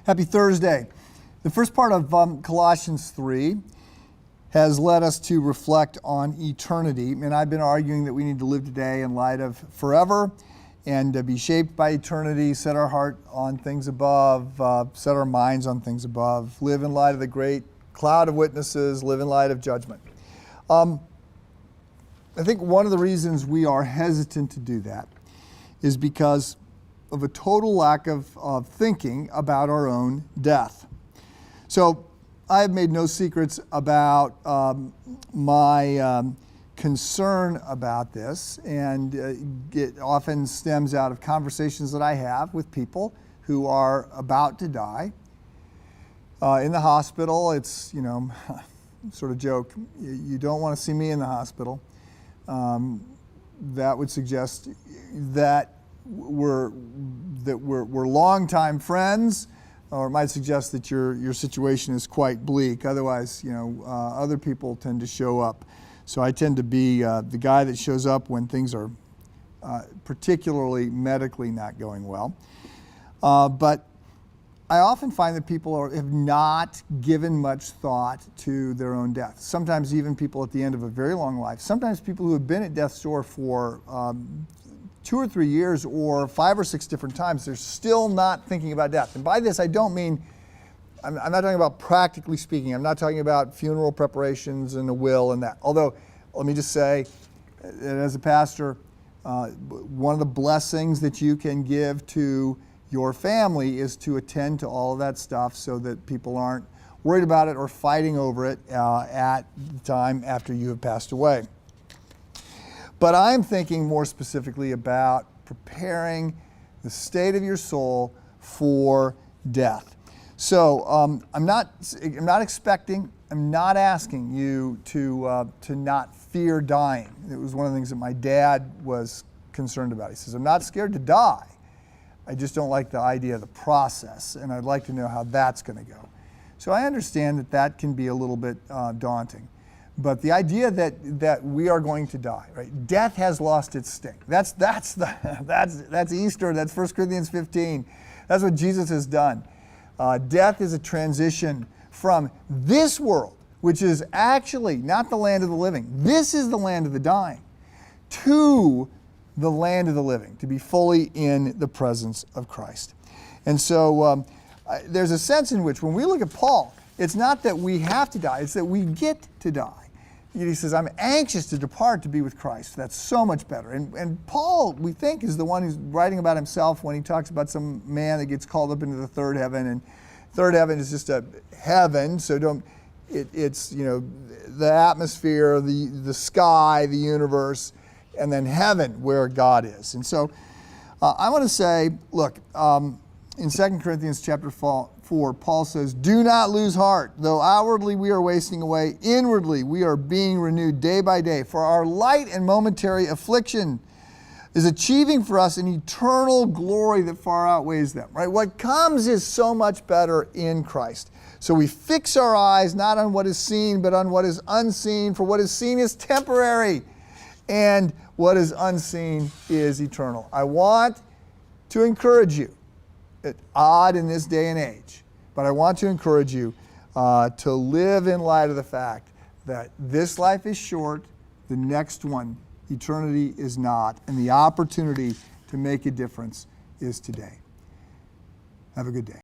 Happy Thursday. The first part of Colossians 3 has led us to reflect on eternity. And I've been arguing that we need to live today in light of forever and be shaped by eternity, set our heart on things above, set our minds on things above, live in light of the great cloud of witnesses, live in light of judgment. I think one of the reasons we are hesitant to do that is because of a total lack of thinking about our own death. So I have made no secrets about my concern about this, and it often stems out of conversations that I have with people who are about to die. In the hospital, it's, sort of joke, you don't want to see me in the hospital. That would suggest that we're longtime friends, or it might suggest that your situation is quite bleak. Otherwise, other people tend to show up. So I tend to be the guy that shows up when things are particularly medically not going well. But I often find that people have not given much thought to their own death. Sometimes even people at the end of a very long life. Sometimes people who have been at death's door for 2 or 3 years or 5 or 6 different times, they're still not thinking about death. And by this, I don't mean, I'm not talking about practically speaking. I'm not talking about funeral preparations and a will and that. Although, let me just say, that as a pastor, one of the blessings that you can give to your family is to attend to all of that stuff so that people aren't worried about it or fighting over it at the time after you have passed away. But I'm thinking more specifically about preparing the state of your soul for death. So I'm not asking you to not fear dying. It was one of the things that my dad was concerned about. He says, I'm not scared to die. I just don't like the idea of the process, and I'd like to know how that's going to go. So I understand that can be a little bit daunting. But the idea that we are going to die, right? Death has lost its sting. That's Easter. That's 1 Corinthians 15. That's what Jesus has done. Death is a transition from this world, which is actually not the land of the living. This is the land of the dying, to the land of the living, to be fully in the presence of Christ. And so there's a sense in which when we look at Paul, it's not that we have to die, it's that we get to die. He says, I'm anxious to depart to be with Christ. That's so much better. And Paul, we think, is the one who's writing about himself when he talks about some man that gets called up into the third heaven. And third heaven is just a heaven, so it's the atmosphere, the sky, the universe, and then heaven where God is. And so I want to say, look, in 2 Corinthians chapter 4, Paul says, do not lose heart. Though outwardly we are wasting away, inwardly we are being renewed day by day. For our light and momentary affliction is achieving for us an eternal glory that far outweighs them. Right? What comes is so much better in Christ. So we fix our eyes not on what is seen, but on what is unseen. For what is seen is temporary, and what is unseen is eternal. I want to encourage you. It's odd in this day and age, but I want to encourage you to live in light of the fact that this life is short, the next one, eternity, is not, and the opportunity to make a difference is today. Have a good day.